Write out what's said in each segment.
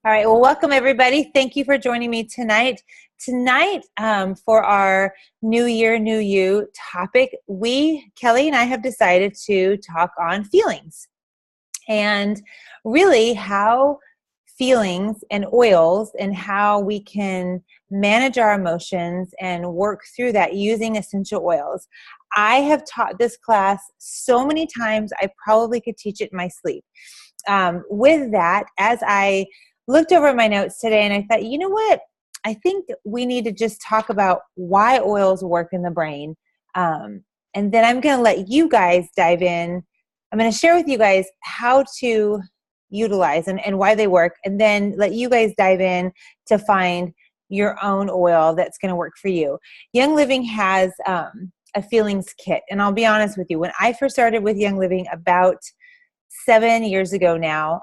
All right. Well, welcome everybody. Thank you for joining me tonight. Tonight, for our New Year, New You topic, Kelly and I have decided to talk on feelings and really how feelings and oils and how we can manage our emotions and work through that using essential oils. I have taught this class so many times, I probably could teach it in my sleep. With that, as I looked over my notes today and I thought, you know what? I think we need to just talk about why oils work in the brain. And then I'm going to let you guys dive in. I'm going to share with you guys how to utilize and why they work, and then let you guys dive in to find your own oil that's going to work for you. Young Living has a feelings kit. And I'll be honest with you, when I first started with Young Living about 7 years ago now,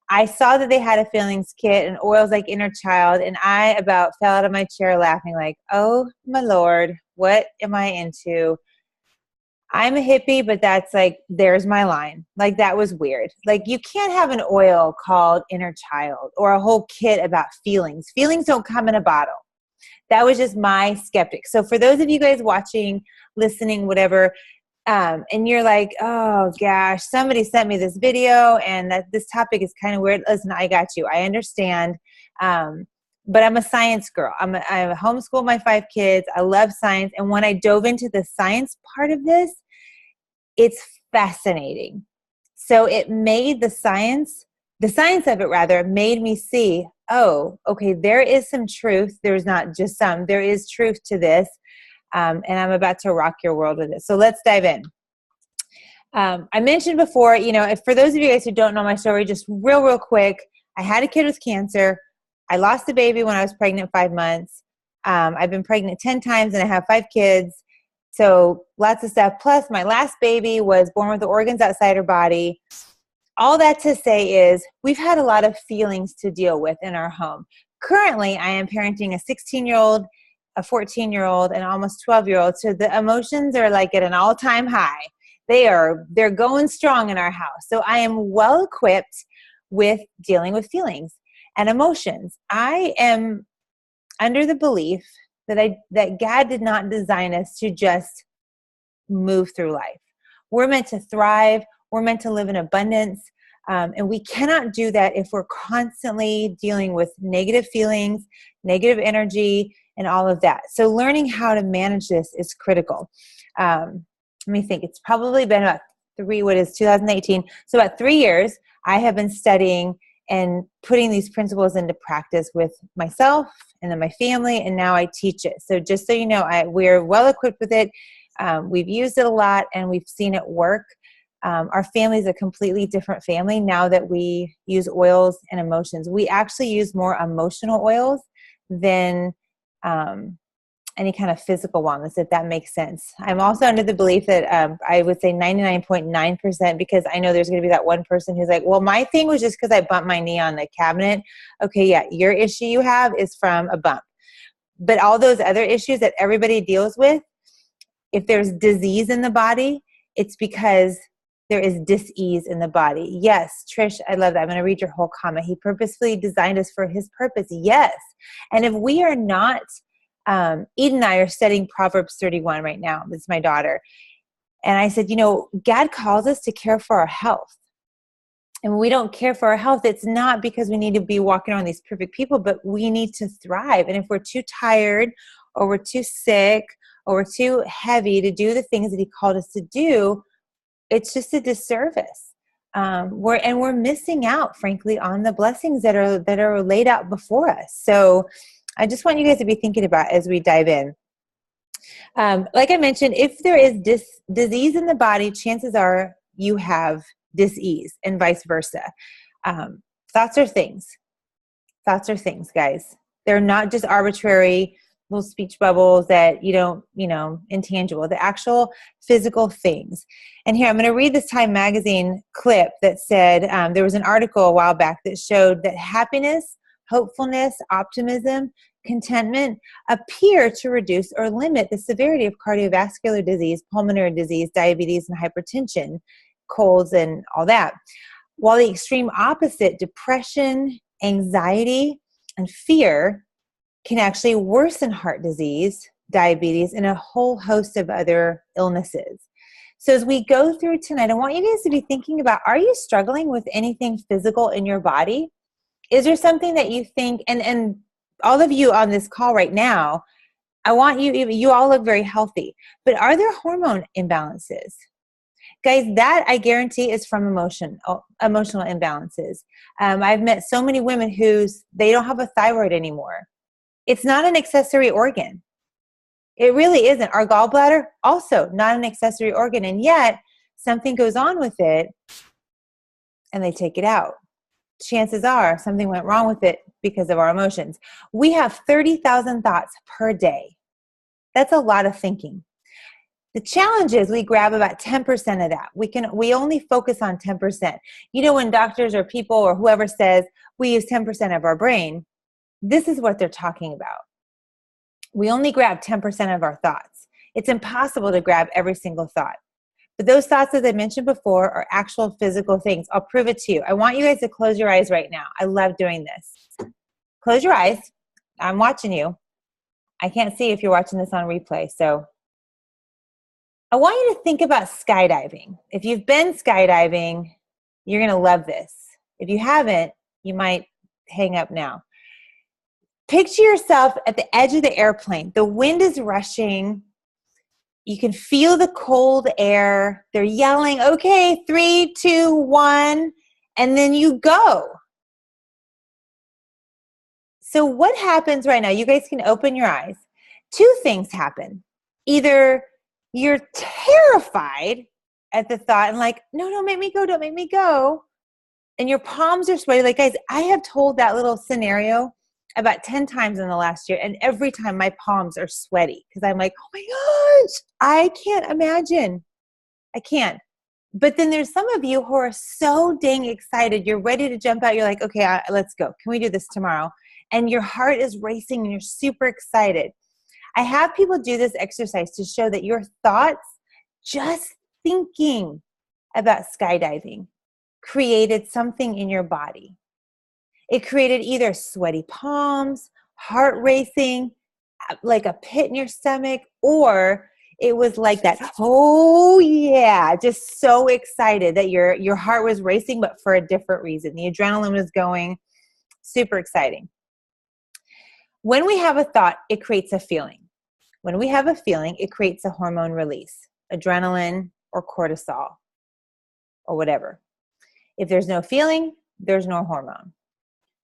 I saw that they had a feelings kit and oils like Inner Child, and I about fell out of my chair laughing like, oh my Lord, what am I into? I'm a hippie, but that's like, there's my line. Like, that was weird. Like, you can't have an oil called Inner Child or a whole kit about feelings. Feelings don't come in a bottle. That was just my skeptic. So for those of you guys watching, listening, whatever, and you're like, oh gosh, somebody sent me this video and that this topic is kind of weird. Listen, I got you. I understand. But I'm a science girl. I homeschool my 5 kids. I love science. And when I dove into the science part of this, it's fascinating. So it made the science of it rather, made me see, oh, okay, there is some truth. There's not just some, there is truth to this. And I'm about to rock your world with it. So let's dive in. I mentioned before, for those of you guys who don't know my story, just real quick, I had a kid with cancer. I lost a baby when I was pregnant 5 months. I've been pregnant 10 times and I have 5 kids. So lots of stuff. Plus my last baby was born with the organs outside her body. All that to say is we've had a lot of feelings to deal with in our home. Currently, I am parenting a 16-year-old, a 14-year-old, and almost 12-year-old. So the emotions are like at an all-time high. They're going strong in our house. So I am well equipped with dealing with feelings and emotions. I am under the belief that God did not design us to just move through life. We're meant to thrive. We're meant to live in abundance. And we cannot do that if we're constantly dealing with negative feelings, negative energy, and all of that. So learning how to manage this is critical. Let me think. It's probably been about 2018. So about 3 years, I have been studying and putting these principles into practice with myself and then my family, and now I teach it. So just so you know, we're well equipped with it. We've used it a lot and we've seen it work. Our family is a completely different family now that we use oils and emotions. We actually use more emotional oils than any kind of physical wellness, if that makes sense. I'm also under the belief that I would say 99.9%, because I know there's going to be that one person who's like, well, my thing was just because I bumped my knee on the cabinet. Okay, yeah, your issue you have is from a bump. But all those other issues that everybody deals with, if there's disease in the body, it's because there is dis-ease in the body. Yes, Trish, I love that. I'm going to read your whole comment. He purposefully designed us for his purpose. Yes. And if we are not, Eden and I are studying Proverbs 31 right now. This is my daughter. And I said, God calls us to care for our health. And when we don't care for our health, it's not because we need to be walking around these perfect people, but we need to thrive. And if we're too tired or we're too sick or we're too heavy to do the things that he called us to do, it's just a disservice. We're missing out, frankly, on the blessings that are laid out before us. So I just want you guys to be thinking about as we dive in. Like I mentioned, if there is disease in the body, chances are you have dis-ease and vice versa. Thoughts are things. Thoughts are things, guys. They're not just arbitrary little speech bubbles that you don't, intangible, the actual physical things. And here, I'm going to read this Time magazine clip that said, there was an article a while back that showed that happiness, hopefulness, optimism, contentment appear to reduce or limit the severity of cardiovascular disease, pulmonary disease, diabetes, and hypertension, colds, and all that. While the extreme opposite, depression, anxiety and fear can actually worsen heart disease, diabetes, and a whole host of other illnesses. So as we go through tonight, I want you guys to be thinking about, are you struggling with anything physical in your body? Is there something that you think, and all of you on this call right now, I want you all look very healthy, but are there hormone imbalances? Guys, that I guarantee is from emotional imbalances. I've met so many women they don't have a thyroid anymore. It's not an accessory organ. It really isn't. Our gallbladder, also not an accessory organ, and yet something goes on with it and they take it out. Chances are something went wrong with it because of our emotions. We have 30,000 thoughts per day. That's a lot of thinking. The challenge is we grab about 10% of that. We only focus on 10%. You know, when doctors or people or whoever says we use 10% of our brain, this is what they're talking about. We only grab 10% of our thoughts. It's impossible to grab every single thought. But those thoughts, as I mentioned before, are actual physical things. I'll prove it to you. I want you guys to close your eyes right now. I love doing this. Close your eyes. I'm watching you. I can't see if you're watching this on replay. So I want you to think about skydiving. If you've been skydiving, you're going to love this. If you haven't, you might hang up now. Picture yourself at the edge of the airplane. The wind is rushing. You can feel the cold air. They're yelling, okay, 3, 2, 1, and then you go. So what happens right now? You guys can open your eyes. 2 things happen. Either you're terrified at the thought and like, no, don't make me go, don't make me go. And your palms are sweaty. Like, guys, I have told that little scenario about 10 times in the last year, and every time my palms are sweaty because I'm like, oh my gosh, I can't imagine. I can't. But then there's some of you who are so dang excited. You're ready to jump out. You're like, okay, let's go. Can we do this tomorrow? And your heart is racing and you're super excited. I have people do this exercise to show that your thoughts, just thinking about skydiving, created something in your body. It created either sweaty palms, heart racing, like a pit in your stomach, or it was like that, oh yeah, just so excited that your heart was racing, but for a different reason. The adrenaline was going, super exciting. When we have a thought, it creates a feeling. When we have a feeling, it creates a hormone release, adrenaline or cortisol or whatever. If there's no feeling, there's no hormone.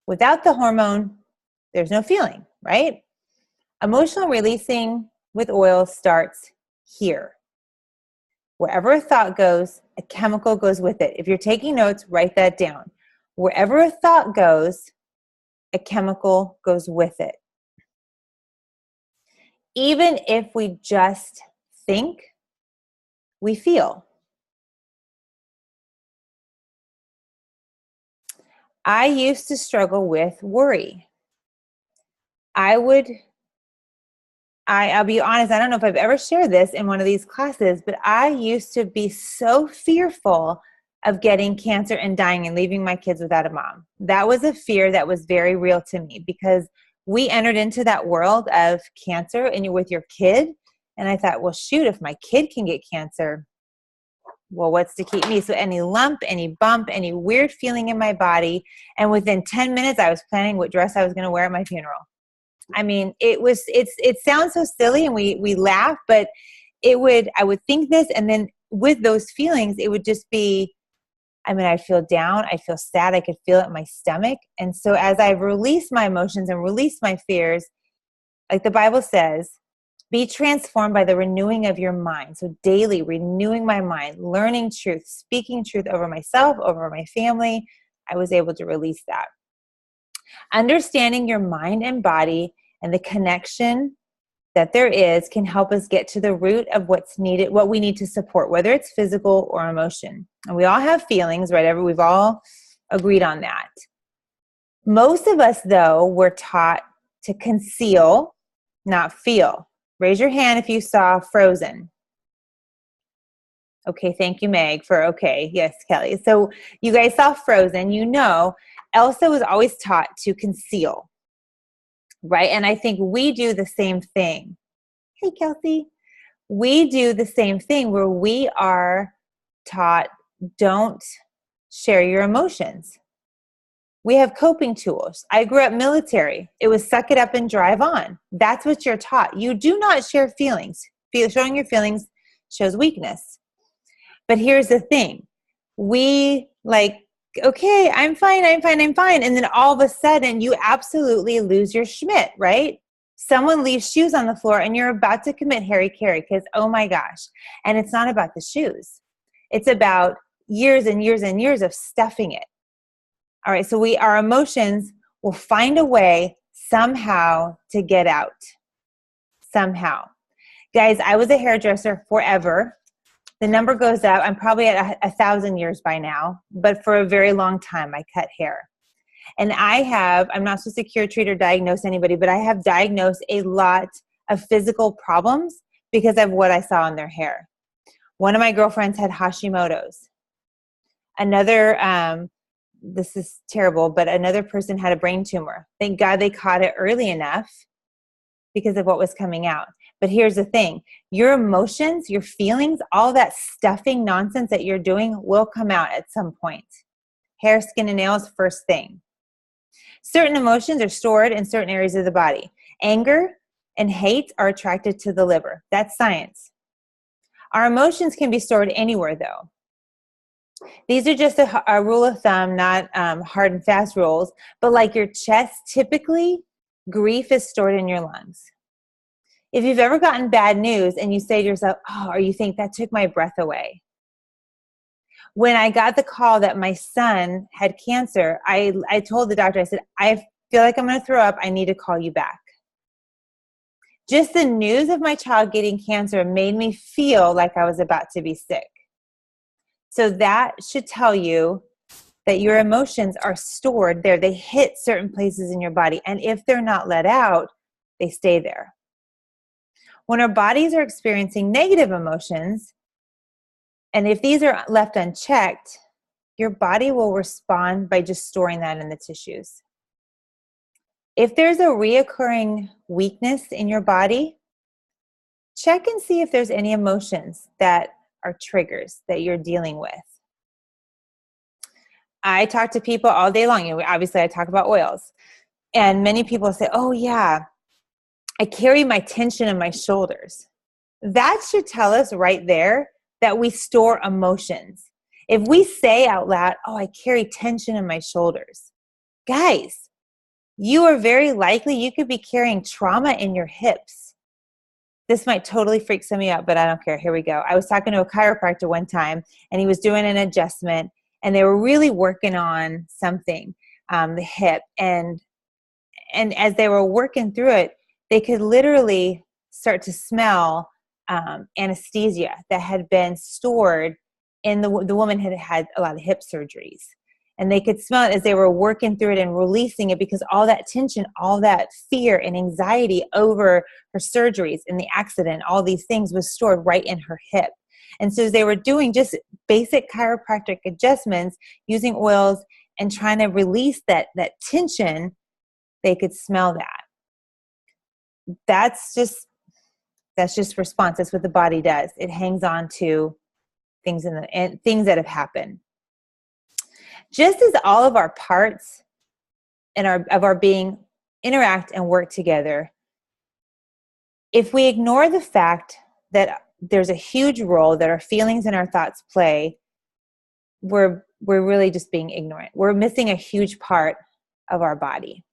Without the hormone, there's no feeling, right? Emotional releasing with oil starts here. Wherever a thought goes, a chemical goes with it. If you're taking notes, write that down. Wherever a thought goes, a chemical goes with it. Even if we just think, we feel. I used to struggle with worry. I'll be honest, I don't know if I've ever shared this in one of these classes, but I used to be so fearful of getting cancer and dying and leaving my kids without a mom. That was a fear that was very real to me because we entered into that world of cancer and you're with your kid. And I thought, well, shoot, if my kid can get cancer, well, what's to keep me? So any lump, any bump, any weird feeling in my body. And within 10 minutes, I was planning what dress I was going to wear at my funeral. I mean, it sounds so silly and we laugh, but I would think this. And then with those feelings, it would just be, I'd feel down. I'd feel sad. I could feel it in my stomach. And so as I release my emotions and release my fears, like the Bible says, be transformed by the renewing of your mind. So daily renewing my mind, learning truth, speaking truth over myself, over my family, I was able to release that. Understanding your mind and body and the connection that there is can help us get to the root of what's needed, what we need to support, whether it's physical or emotion. And we all have feelings, right? We've all agreed on that. Most of us, though, were taught to conceal, not feel. Raise your hand if you saw Frozen. Okay, thank you, Meg, for okay. Yes, Kelly. So you guys saw Frozen. You know Elsa was always taught to conceal, right? And I think we do the same thing. Hey, Kelsey. We do the same thing where we are taught, don't share your emotions. We have coping tools. I grew up military. It was suck it up and drive on. That's what you're taught. You do not share feelings. Showing your feelings shows weakness. But here's the thing. We okay, I'm fine. And then all of a sudden you absolutely lose your schmidt, right? Someone leaves shoes on the floor and you're about to commit hara-kiri because, oh my gosh. And it's not about the shoes. It's about years and years and years of stuffing it. All right, so our emotions will find a way somehow to get out. Somehow. Guys, I was a hairdresser forever. The number goes up. I'm probably at 1,000 years by now, but for a very long time, I cut hair. And I'm not supposed to cure, treat, or diagnose anybody, but I have diagnosed a lot of physical problems because of what I saw in their hair. One of my girlfriends had Hashimoto's. Another, this is terrible, but another person had a brain tumor. Thank God they caught it early enough because of what was coming out. But here's the thing. Your emotions, your feelings, all that stuffing nonsense that you're doing will come out at some point. Hair, skin, and nails, first thing. Certain emotions are stored in certain areas of the body. Anger and hate are attracted to the liver. That's science. Our emotions can be stored anywhere, though. These are just a rule of thumb, not hard and fast rules. But like your chest, typically, grief is stored in your lungs. If you've ever gotten bad news and you say to yourself, or you think that took my breath away. When I got the call that my son had cancer, I told the doctor, I said, I feel like I'm going to throw up. I need to call you back. Just the news of my child getting cancer made me feel like I was about to be sick. So that should tell you that your emotions are stored there. They hit certain places in your body. And if they're not let out, they stay there. When our bodies are experiencing negative emotions, and if these are left unchecked, your body will respond by just storing that in the tissues. If there's a reoccurring weakness in your body, check and see if there's any emotions that are triggers that you're dealing with. I talk to people all day long. Obviously, I talk about oils. And many people say, oh, yeah, I carry my tension in my shoulders. That should tell us right there that we store emotions. If we say out loud, oh, I carry tension in my shoulders. Guys, you are very likely, you could be carrying trauma in your hips. This might totally freak some of you out, but I don't care. Here we go. I was talking to a chiropractor one time, and he was doing an adjustment, and they were really working on something, the hip. And as they were working through it, they could literally start to smell anesthesia that had been stored in the woman had a lot of hip surgeries. And they could smell it as they were working through it and releasing it because all that tension, all that fear and anxiety over her surgeries and the accident, all these things was stored right in her hip. And so as they were doing just basic chiropractic adjustments, using oils and trying to release that tension, they could smell that. That's just response. That's what the body does. It hangs on to things things that have happened. Just as all of our parts of our being interact and work together, if we ignore the fact that there's a huge role that our feelings and our thoughts play, we're really just being ignorant. We're missing a huge part of our body.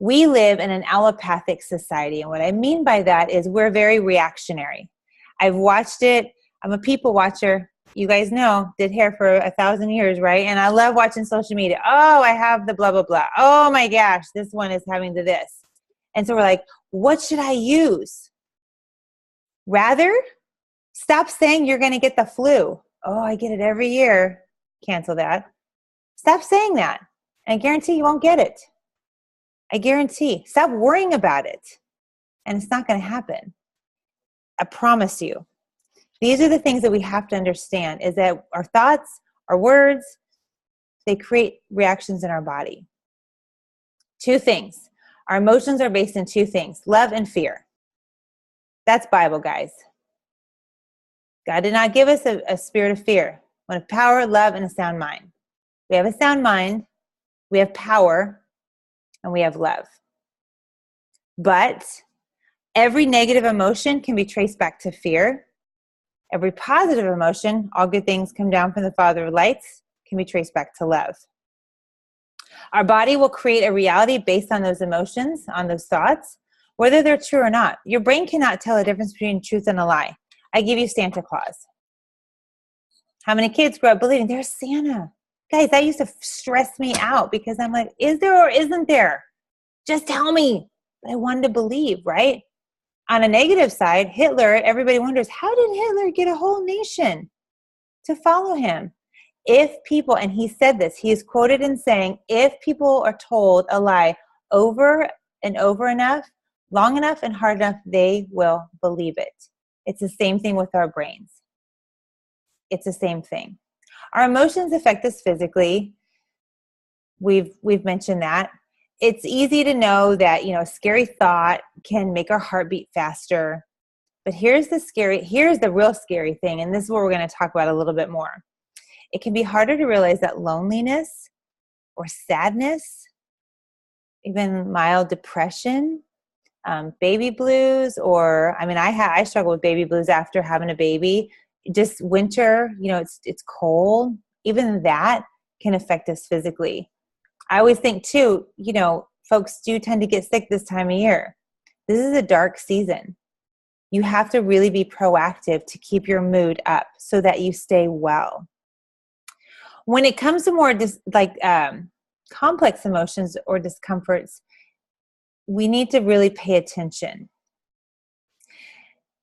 We live in an allopathic society, and what I mean by that is we're very reactionary. I've watched it. I'm a people watcher. You guys know, did hair for 1,000 years, right? And I love watching social media. Oh, I have the blah, blah, blah. Oh my gosh, this one is having the this. And so we're like, what should I use? Rather, stop saying you're going to get the flu. Oh, I get it every year. Cancel that. Stop saying that. I guarantee you won't get it. I guarantee. Stop worrying about it. And it's not going to happen. I promise you. These are the things that we have to understand, is that our thoughts, our words, they create reactions in our body. Two things. Our emotions are based in two things, love and fear. That's Bible, guys. God did not give us a spirit of fear, but of power, love, and a sound mind. We have a sound mind, we have power, and we have love. But every negative emotion can be traced back to fear. Every positive emotion, all good things come down from the Father of lights, can be traced back to love. Our body will create a reality based on those emotions, on those thoughts, whether they're true or not. Your brain cannot tell the difference between truth and a lie. I give you Santa Claus. How many kids grow up believing there's Santa? Guys, that used to stress me out because I'm like, is there or isn't there? Just tell me. But I wanted to believe, right? On a negative side, Hitler, everybody wonders, how did Hitler get a whole nation to follow him? If people, and he said this, he is quoted in saying, if people are told a lie over and over enough, long enough and hard enough, they will believe it. It's the same thing with our brains. It's the same thing. Our emotions affect us physically. We've mentioned that. It's easy to know that, a scary thought can make our heart beat faster. But here's the real scary thing, and this is what we're going to talk about a little bit more. It can be harder to realize that loneliness or sadness, even mild depression, baby blues, or I struggle with baby blues after having a baby. Just winter, it's cold. Even that can affect us physically. I always think too, folks do tend to get sick this time of year. This is a dark season. You have to really be proactive to keep your mood up so that you stay well. When it comes to more complex emotions or discomforts, we need to really pay attention.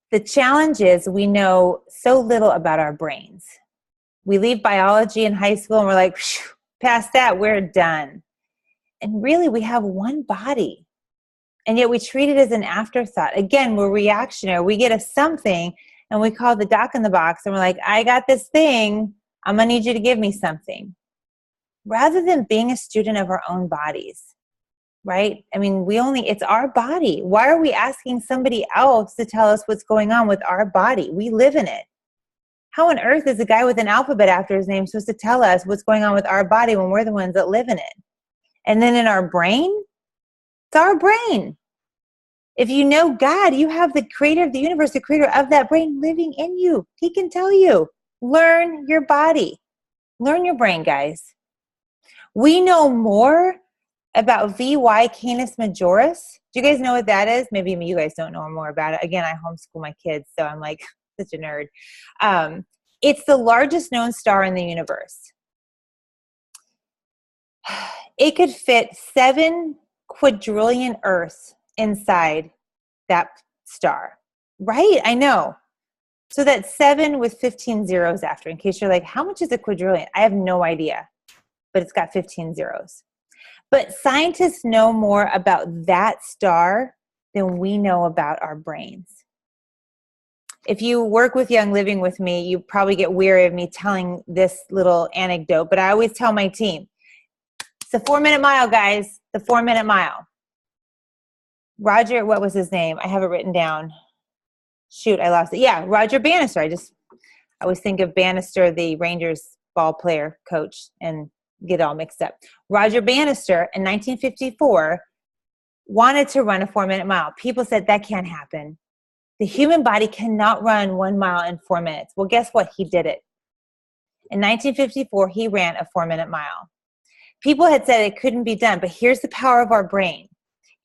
The challenge is we know so little about our brains. We leave biology in high school and we're like, past that, we're done. And really, we have one body. And yet we treat it as an afterthought. Again, we're reactionary. We get a something and we call the doc in the box and we're like, I got this thing. I'm going to need you to give me something. Rather than being a student of our own bodies, right? It's our body. Why are we asking somebody else to tell us what's going on with our body? We live in it. How on earth is a guy with an alphabet after his name supposed to tell us what's going on with our body when we're the ones that live in it? And then in our brain, it's our brain. If you know God, you have the creator of the universe, the creator of that brain living in you. He can tell you, learn your body. Learn your brain, guys. We know more about VY Canis Majoris. Do you guys know what that is? Maybe you guys don't know more about it. Again, I homeschool my kids, so I'm like such a nerd. It's the largest known star in the universe. It could fit 7 quadrillion Earths inside that star. Right? I know. So that's 7 with 15 zeros after, in case you're like, how much is a quadrillion? I have no idea, but it's got 15 zeros. But scientists know more about that star than we know about our brains. If you work with Young Living with me, you probably get weary of me telling this little anecdote, but I always tell my team, it's the 4-minute mile, guys, the 4-minute mile. Roger, what was his name? I have it written down. Shoot, I lost it. Yeah, Roger Bannister. I always think of Bannister, the Rangers ball player coach, and get it all mixed up. Roger Bannister in 1954 wanted to run a 4-minute mile. People said that can't happen. The human body cannot run 1 mile in 4 minutes. Well, guess what? He did it. In 1954, he ran a 4-minute mile. People had said it couldn't be done, but here's the power of our brain.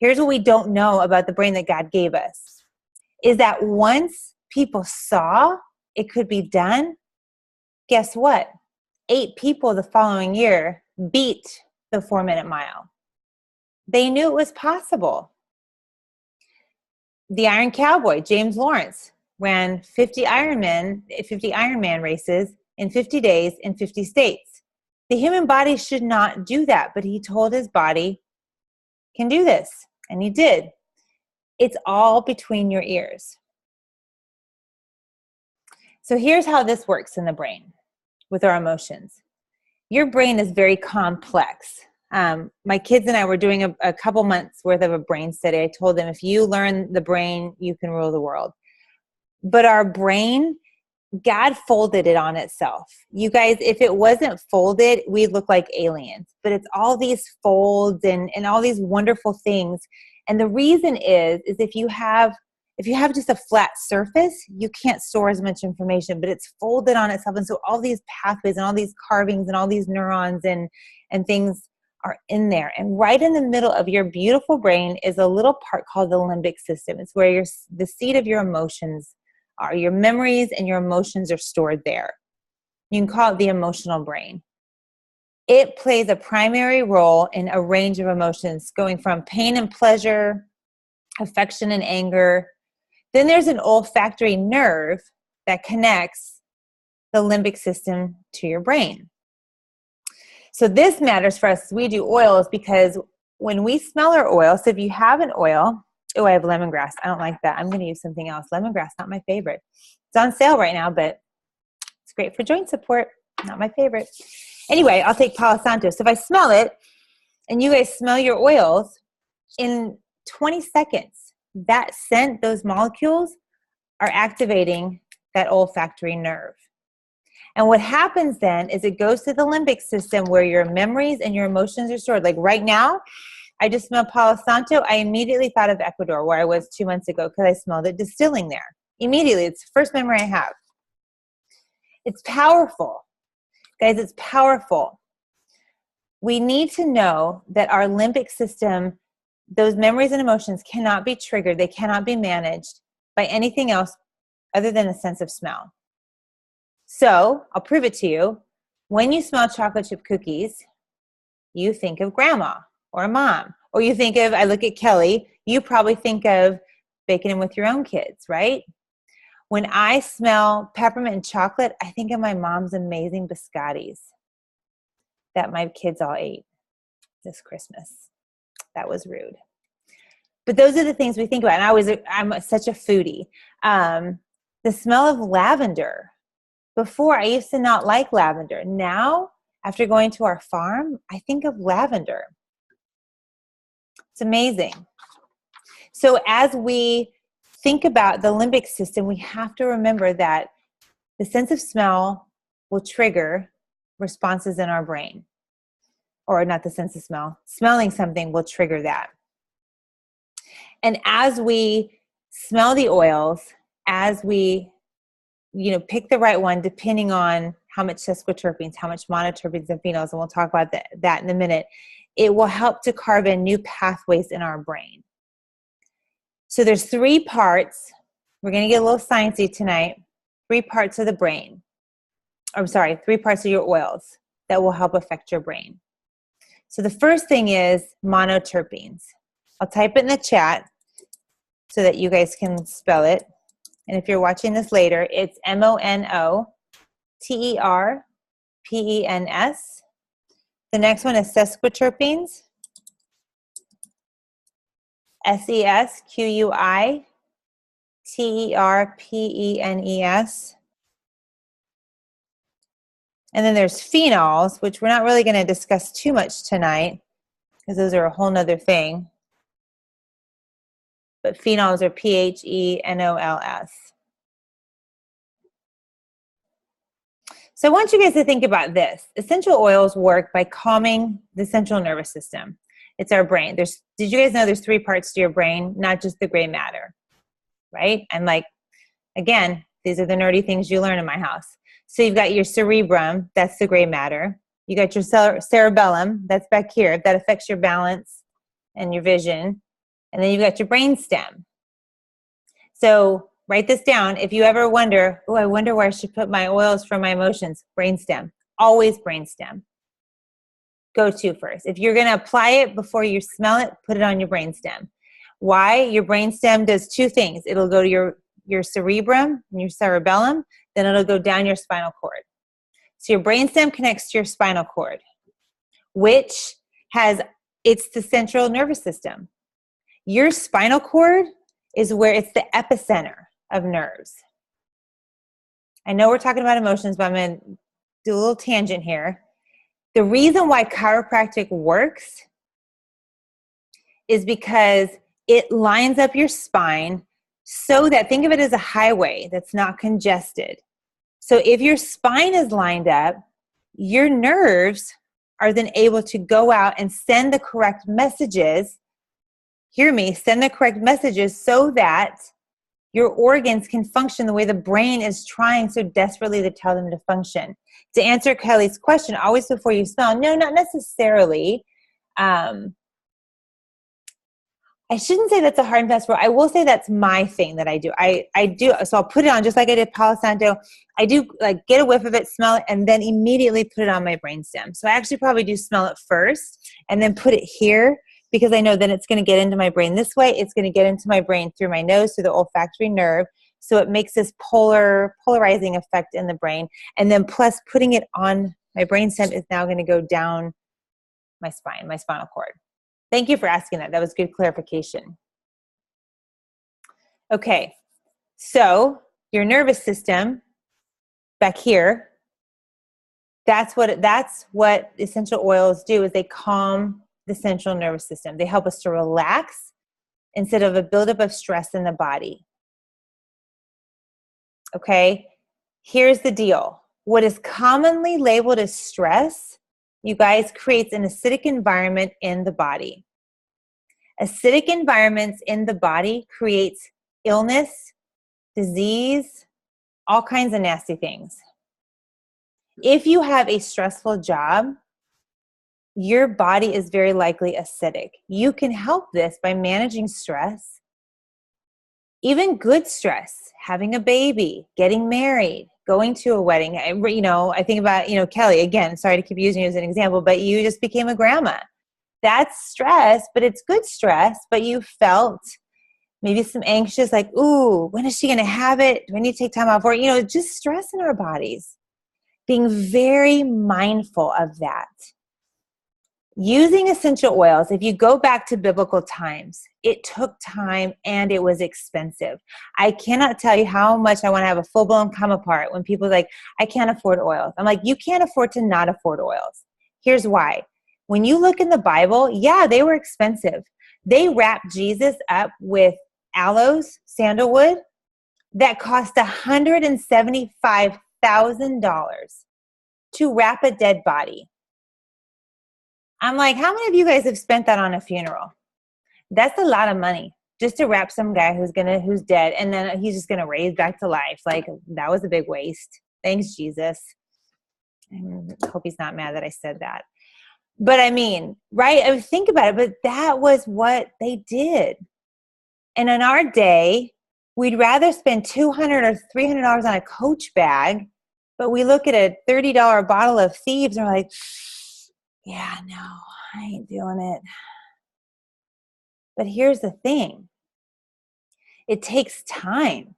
Here's what we don't know about the brain that God gave us, is that once people saw it could be done, guess what? 8 people the following year beat the 4-minute mile. They knew it was possible. The Iron Cowboy, James Lawrence, ran 50 Ironman races in 50 days in 50 states. The human body should not do that, but he told his body, can do this, and he did. It's all between your ears. So here's how this works in the brain with our emotions. your brain is very complex. My kids and I were doing a couple months worth of a brain study. I told them, if you learn the brain, you can rule the world. But our brain, God folded it on itself. You guys, if it wasn't folded, we'd look like aliens. But it's all these folds and all these wonderful things. And the reason is if you have just a flat surface, you can't store as much information, but it's folded on itself. And so all these pathways and all these carvings and all these neurons and things are in there. And right in the middle of your beautiful brain is a little part called the limbic system. It's where the seat of your emotions are. Your memories and your emotions are stored there. You can call it the emotional brain. It plays a primary role in a range of emotions, going from pain and pleasure, affection and anger. Then there's an olfactory nerve that connects the limbic system to your brain. So this matters for us. We do oils because when we smell our oil, so if you have an oil, oh, I have lemongrass. I don't like that. I'm going to use something else. Lemongrass, not my favorite. It's on sale right now, but it's great for joint support. Not my favorite. Anyway, I'll take Palo Santo. So if I smell it and you guys smell your oils, in 20 seconds, that scent, those molecules are activating that olfactory nerve. And what happens then is it goes to the limbic system where your memories and your emotions are stored. Like right now, I just smelled Palo Santo. I immediately thought of Ecuador, where I was 2 months ago, because I smelled it distilling there. Immediately. It's the first memory I have. It's powerful. Guys, it's powerful. We need to know that our limbic system, those memories and emotions cannot be triggered. They cannot be managed by anything else other than a sense of smell. So I'll prove it to you. When you smell chocolate chip cookies, you think of grandma or mom, or you think of, I look at Kelly, you probably think of baking them with your own kids, right? When I smell peppermint and chocolate, I think of my mom's amazing biscottis that my kids all ate this Christmas. That was rude. But those are the things we think about. And I'm such a foodie. The smell of lavender. Before, I used to not like lavender. Now, after going to our farm, I think of lavender. It's amazing. So as we think about the limbic system, we have to remember that the sense of smell will trigger responses in our brain. Or not the sense of smell. Smelling something will trigger that. And as we smell the oils, as we pick the right one, depending on how much sesquiterpenes, how much monoterpenes and phenols, and we'll talk about that in a minute, it will help to carve in new pathways in our brain. So there's 3 parts. We're going to get a little sciencey tonight. 3 parts of the brain. 3 parts of your oils that will help affect your brain. So the first thing is monoterpenes. I'll type it in the chat so that you guys can spell it. And if you're watching this later, it's monoterpens. The next one is sesquiterpenes. sesquiterpenes. And then there's phenols, which we're not really going to discuss too much tonight because those are a whole nother thing. But phenols are phenols. So I want you guys to think about this. Essential oils work by calming the central nervous system. It's our brain. Did you guys know there's 3 parts to your brain, not just the gray matter, right? And again, these are the nerdy things you learn in my house. So you've got your cerebrum, that's the gray matter. You got your cerebellum, that's back here, that affects your balance and your vision. And then you've got your brainstem. So write this down. If you ever wonder, I wonder where I should put my oils for my emotions, brainstem. Always brainstem. Go to first. If you're going to apply it before you smell it, put it on your brainstem. Why? Your brainstem does 2 things. It'll go to your cerebrum and your cerebellum, then it'll go down your spinal cord. So your brainstem connects to your spinal cord, which it's the central nervous system. Your spinal cord is where it's the epicenter of nerves. I know we're talking about emotions, but I'm going to do a little tangent here. The reason why chiropractic works is because it lines up your spine so that, think of it as a highway that's not congested. So if your spine is lined up, your nerves are then able to go out and send the correct messages. Hear me, send the correct messages so that your organs can function the way the brain is trying so desperately to tell them to function. To answer Kelly's question, always before you smell, no, not necessarily. I shouldn't say that's a hard and fast rule. I will say that's my thing that I do. I do, so I'll put it on just like I did Palo Santo. I do like get a whiff of it, smell it, and then immediately put it on my brainstem. So I actually probably do smell it first and then put it here, because I know then it's going to get into my brain this way. It's going to get into my brain through my nose, through the olfactory nerve. So it makes this polarizing effect in the brain. And then plus putting it on my brainstem is now going to go down my spine, my spinal cord. Thank you for asking that. That was good clarification. Okay, so your nervous system back here, that's what essential oils do, is they calm the central nervous system. They help us to relax instead of a buildup of stress in the body. Okay, here's the deal. What is commonly labeled as stress, you guys, creates an acidic environment in the body. Acidic environments in the body creates illness, disease, all kinds of nasty things. If you have a stressful job, your body is very likely acidic. You can help this by managing stress, even good stress, having a baby, getting married, going to a wedding. I think about, Kelly, again, sorry to keep using you as an example, but you just became a grandma. That's stress, but it's good stress, but you felt maybe some anxious, like, ooh, when is she going to have it? Do I need to take time off work? Just stress in our bodies. Being very mindful of that. Using essential oils, if you go back to biblical times, it took time and it was expensive. I cannot tell you how much I want to have a full-blown come apart when people are like, I can't afford oils. I'm like, you can't afford to not afford oils. Here's why. When you look in the Bible, yeah, they were expensive. They wrapped Jesus up with aloes, sandalwood, that cost $175,000 to wrap a dead body. I'm like, how many of you guys have spent that on a funeral? That's a lot of money just to wrap some guy who's dead, and then he's just gonna raise back to life. Like, that was a big waste. Thanks, Jesus. I hope he's not mad that I said that. But I mean, right? I would think about it, but that was what they did. And in our day, we'd rather spend $200 or $300 on a Coach bag, but we look at a $30 bottle of Thieves and we're like, yeah, no, I ain't doing it. But here's the thing. It takes time.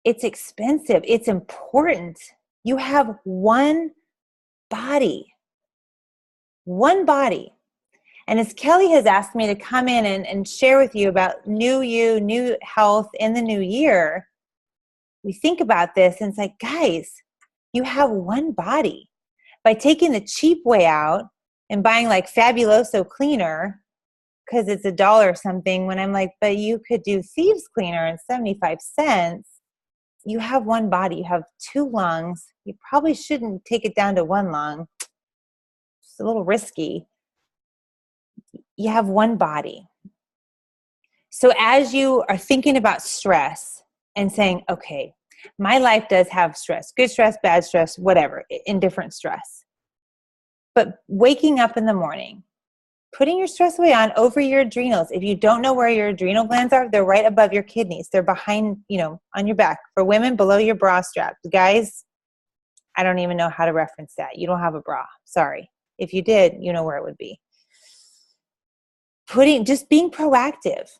It's expensive. It's important. You have one body. One body. And as Kelly has asked me to come in and share with you about new you, new health in the new year, we think about this and it's like, guys, you have one body. By taking the cheap way out and buying like Fabuloso cleaner, because it's $1 or something, when I'm like, but you could do Thieves cleaner and 75 cents. You have one body. You have two lungs. You probably shouldn't take it down to one lung. It's a little risky. You have one body. So as you are thinking about stress and saying, okay, my life does have stress, good stress, bad stress, whatever, indifferent stress. But waking up in the morning, putting your stress away on over your adrenals. If you don't know where your adrenal glands are, they're right above your kidneys. They're behind, on your back. For women, below your bra strap. Guys, I don't even know how to reference that. You don't have a bra. Sorry. If you did, you know where it would be. Just being proactive.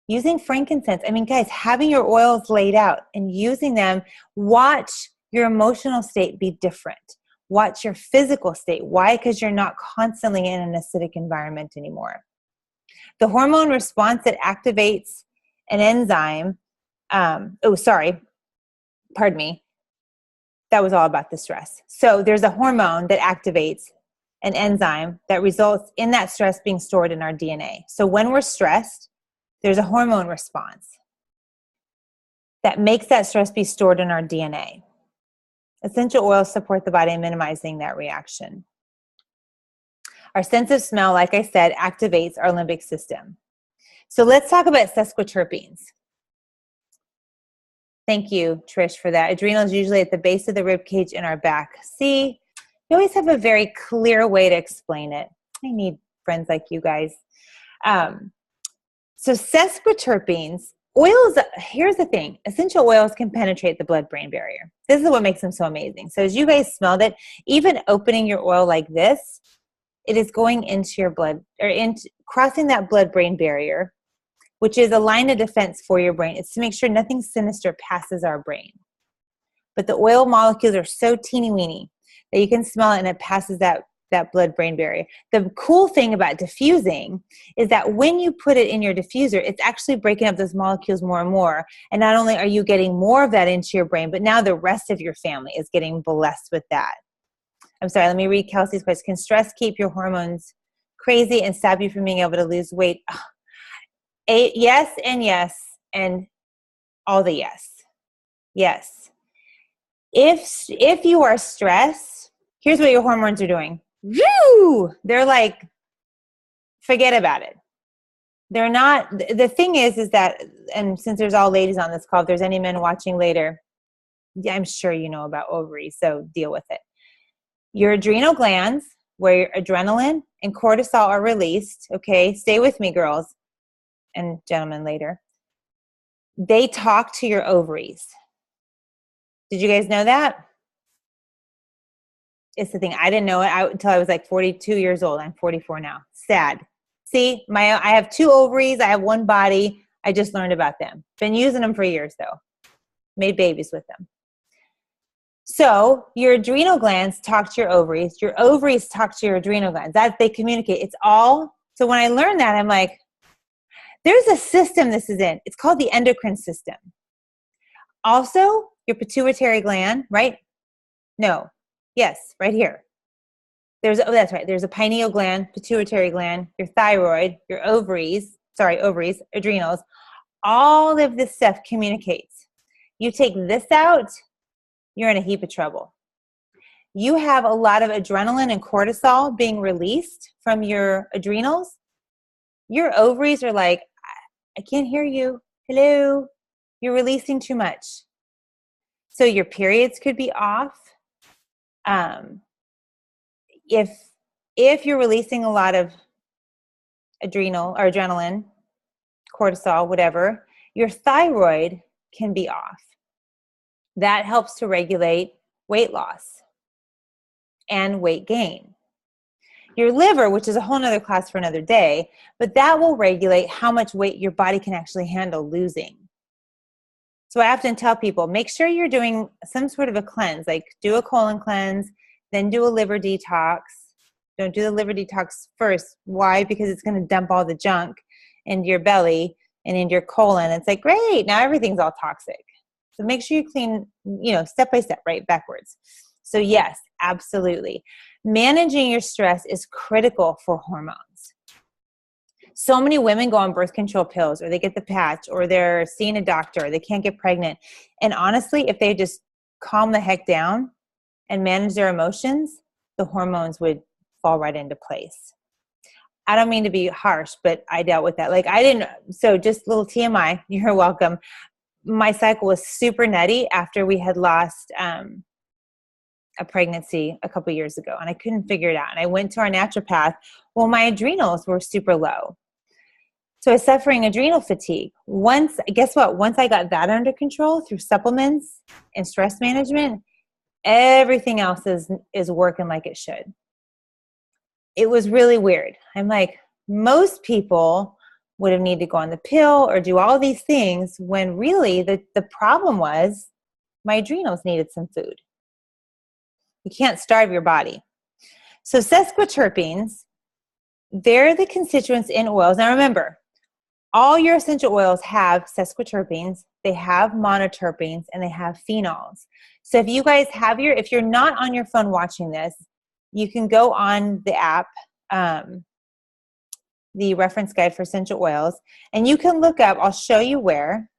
Using frankincense. I mean, guys, having your oils laid out and using them, watch your emotional state be different. Watch your physical state. Why? Because you're not constantly in an acidic environment anymore. The hormone response that activates an enzyme, pardon me, that was all about the stress. So there's a hormone that activates an enzyme that results in that stress being stored in our DNA. So when we're stressed, there's a hormone response that makes that stress be stored in our DNA. Essential oils support the body in minimizing that reaction. Our sense of smell, like I said, activates our limbic system. So let's talk about sesquiterpenes. Thank you, Trish, for that. Adrenals usually at the base of the rib cage in our back. See, you always have a very clear way to explain it. I need friends like you guys. So sesquiterpenes, oils, here's the thing. Essential oils can penetrate the blood-brain barrier. This is what makes them so amazing. So as you guys smelled it, even opening your oil like this, it is going into your blood, or crossing that blood-brain barrier, which is a line of defense for your brain. It's to make sure nothing sinister passes our brain. But the oil molecules are so teeny weeny that you can smell it and it passes that blood-brain barrier. The cool thing about diffusing is that when you put it in your diffuser, it's actually breaking up those molecules more and more. And not only are you getting more of that into your brain, but now the rest of your family is getting blessed with that. I'm sorry, let me read Kelsey's question. Can stress keep your hormones crazy and stop you from being able to lose weight? Yes, and all the yes. Yes. If you are stressed, here's what your hormones are doing. Woo! They're like, forget about it. They're not, the thing is that, and since there's all ladies on this call, if there's any men watching later, yeah, I'm sure you know about ovaries, so deal with it. Your adrenal glands, where your adrenaline and cortisol are released, okay, stay with me, girls and gentlemen later, they talk to your ovaries. Did you guys know that? It's the thing. I didn't know it until I was like 42 years old. I'm 44 now. Sad. See, I have 2 ovaries. I have 1 body. I just learned about them. Been using them for years though. Made babies with them. So your adrenal glands talk to your ovaries talk to your adrenal glands. That they communicate. It's all. So when I learned that, I'm like, there's a system this is in. It's called the endocrine system. Also, your pituitary gland, right? No. Yes, right here. That's right. There's a pineal gland, pituitary gland, your thyroid, your ovaries, adrenals. All of this stuff communicates. You take this out, you're in a heap of trouble. You have a lot of adrenaline and cortisol being released from your adrenals. Your ovaries are like, I can't hear you. Hello. You're releasing too much. So your periods could be off. If you're releasing a lot of adrenaline, cortisol, whatever, your thyroid can be off. That helps to regulate weight loss and weight gain. Your liver, which is a whole nother class for another day, but that will regulate how much weight your body can actually handle losing. So I often tell people, make sure you're doing some sort of a cleanse, like do a colon cleanse, then do a liver detox. Don't do the liver detox first. Why? Because it's going to dump all the junk into your belly and into your colon. It's like, great, now everything's all toxic. So make sure you clean, step by step, right, backwards. So yes, absolutely. Managing your stress is critical for hormones. So many women go on birth control pills, or they get the patch, or they're seeing a doctor, or they can't get pregnant. And honestly, if they just calm the heck down and manage their emotions, the hormones would fall right into place. I don't mean to be harsh, but I dealt with that. So just little TMI, you're welcome. My cycle was super nutty after we had lost a pregnancy a couple years ago, and I couldn't figure it out. And I went to our naturopath. Well, my adrenals were super low. So I was suffering adrenal fatigue. Guess what? Once I got that under control through supplements and stress management, everything else is working like it should. It was really weird. I'm like, most people would have needed to go on the pill or do all these things when really the problem was my adrenals needed some food. You can't starve your body. So sesquiterpenes, they're the constituents in oils. Now remember, all your essential oils have sesquiterpenes, they have monoterpenes, and they have phenols. So if you guys have if you're not on your phone watching this, you can go on the app, the reference guide for essential oils, and you can look up, I'll show you where.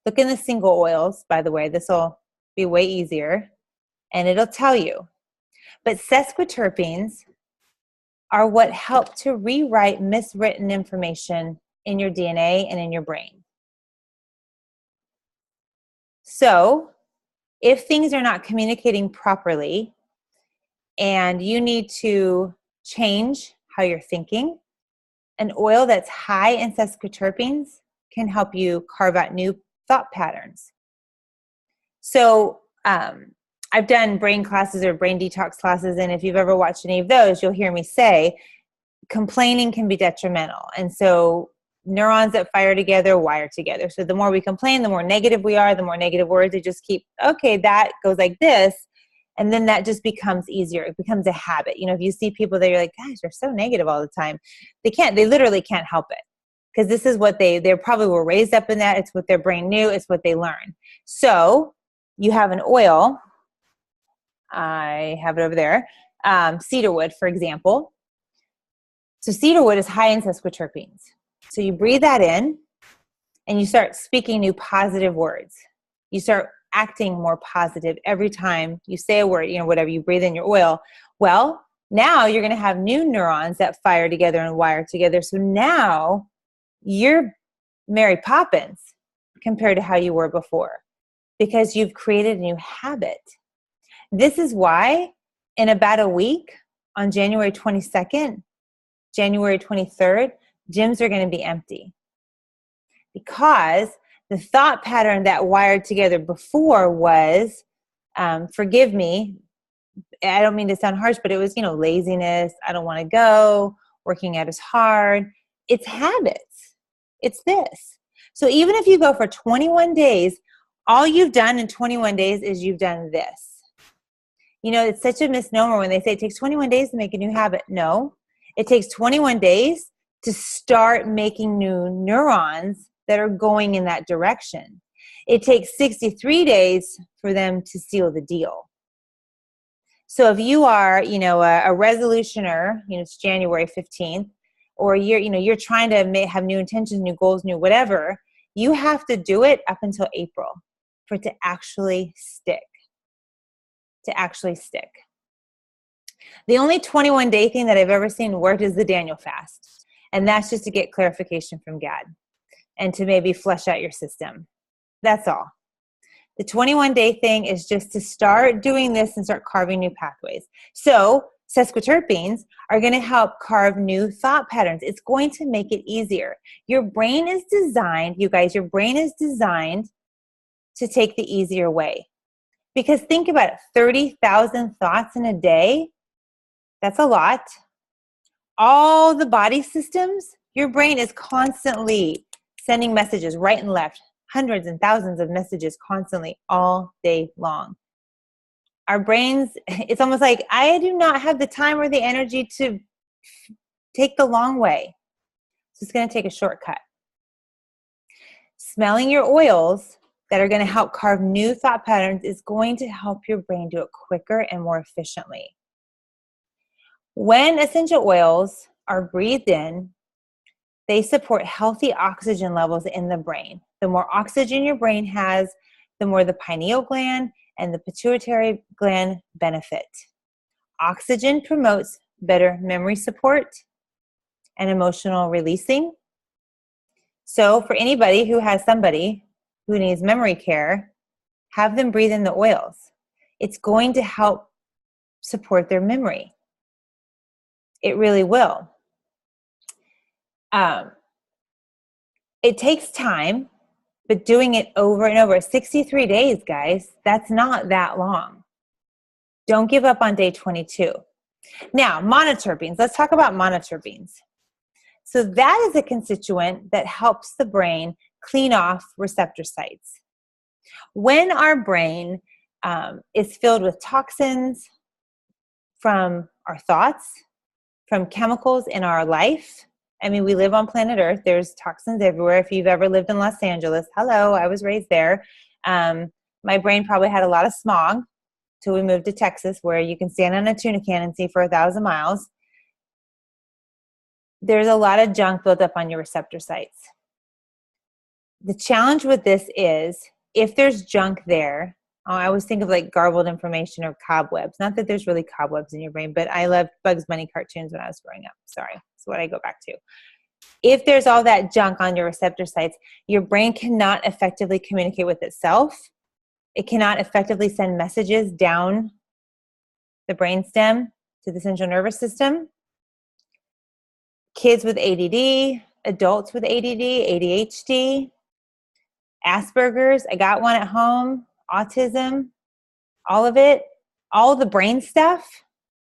Look in the single oils, by the way, this will be way easier, and it'll tell you. But sesquiterpenes are what help to rewrite miswritten information in your DNA and in your brain. So if things are not communicating properly and you need to change how you're thinking, an oil that's high in sesquiterpenes can help you carve out new thought patterns. So I've done brain classes or brain detox classes, and if you've ever watched any of those, you'll hear me say complaining can be detrimental. And so neurons that fire together wire together. So the more we complain, the more negative we are, the more negative words. They just keep, okay, that goes like this. And then that just becomes easier. It becomes a habit. You know, if you see people that you're like, gosh, they're so negative all the time. They literally can't help it. Because this is what they probably were raised up in that. It's what their brain knew. It's what they learned. So you have an oil. I have it over there. Cedarwood, for example. So cedarwood is high in sesquiterpenes. So you breathe that in and you start speaking new positive words. You start acting more positive every time you say a word, you know, whatever you breathe in your oil. Well, now you're going to have new neurons that fire together and wire together. So now you're Mary Poppins compared to how you were before because you've created a new habit. This is why in about a week on January 22nd, January 23rd, gyms are going to be empty because the thought pattern that wired together before was, forgive me, I don't mean to sound harsh, but it was, you know, laziness. I don't want to go. Working out is hard. It's habits. It's this. So even if you go for 21 days, all you've done in 21 days is you've done this. You know, it's such a misnomer when they say it takes 21 days to make a new habit. No, it takes 21 days to start making new neurons that are going in that direction. It takes 63 days for them to seal the deal. So if you are, you know, a resolutioner, you know, it's January 15th, or you're trying to have new intentions, new goals, new whatever, you have to do it up until April for it to actually stick. The only 21-day thing that I've ever seen work is the Daniel fast. And that's just to get clarification from God and to maybe flush out your system. That's all. The 21-day thing is just to start doing this and start carving new pathways. So sesquiterpenes are going to help carve new thought patterns. It's going to make it easier. Your brain is designed, you guys, your brain is designed to take the easier way. Because think about it, 30,000 thoughts in a day, that's a lot. All the body systems, your brain is constantly sending messages right and left, hundreds and thousands of messages constantly all day long. Our brains, it's almost like I do not have the time or the energy to take the long way. So it's going to take a shortcut. Smelling your oils that are going to help carve new thought patterns is going to help your brain do it quicker and more efficiently. When essential oils are breathed in, they support healthy oxygen levels in the brain. The more oxygen your brain has, the more the pineal gland and the pituitary gland benefit. Oxygen promotes better memory support and emotional releasing. So for anybody who has somebody who needs memory care, have them breathe in the oils. It's going to help support their memory. It really will. It takes time, but doing it over and over, 63 days, guys, that's not that long. Don't give up on day 22. Now, monoterpenes. Let's talk about monoterpenes. So that is a constituent that helps the brain clean off receptor sites. When our brain is filled with toxins from our thoughts, from chemicals in our life, I mean, we live on planet Earth. There's toxins everywhere. If you've ever lived in Los Angeles, hello, I was raised there. My brain probably had a lot of smog till we moved to Texas, where you can stand on a tuna can and see for 1,000 miles. There's a lot of junk built up on your receptor sites. The challenge with this is if there's junk there, I always think of like garbled information or cobwebs. Not that there's really cobwebs in your brain, but I loved Bugs Bunny cartoons when I was growing up. Sorry, that's what I go back to. If there's all that junk on your receptor sites, your brain cannot effectively communicate with itself. It cannot effectively send messages down the brainstem to the central nervous system. Kids with ADD, adults with ADD, ADHD, Asperger's, I got one at home, autism, all of it, all the brain stuff,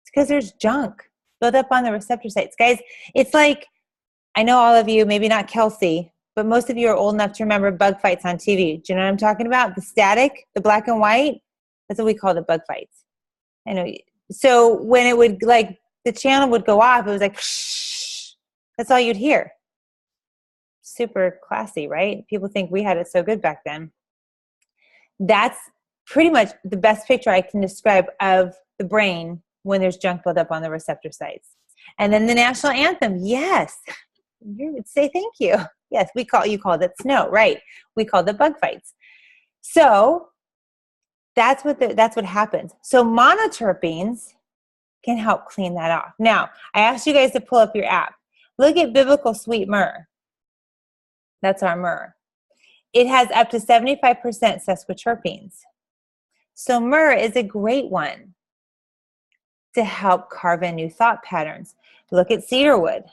it's because there's junk built up on the receptor sites. Guys, it's like, I know all of you, maybe not Kelsey, but most of you are old enough to remember bug fights on TV. Do you know what I'm talking about? The static, the black and white, that's what we call the bug fights. I know. So when it would, like, the channel would go off, it was like, shh, that's all you'd hear. Super classy, right? People think we had it so good back then. That's pretty much the best picture I can describe of the brain when there's junk built up on the receptor sites. And then the national anthem, yes. You would say thank you. Yes, you called it snow, right? We called it bug fights. So that's what happens. So monoterpenes can help clean that off. Now, I asked you guys to pull up your app. Look at Biblical Sweet Myrrh. That's our myrrh. It has up to 75% sesquiterpenes. So myrrh is a great one to help carve in new thought patterns. Look at cedarwood.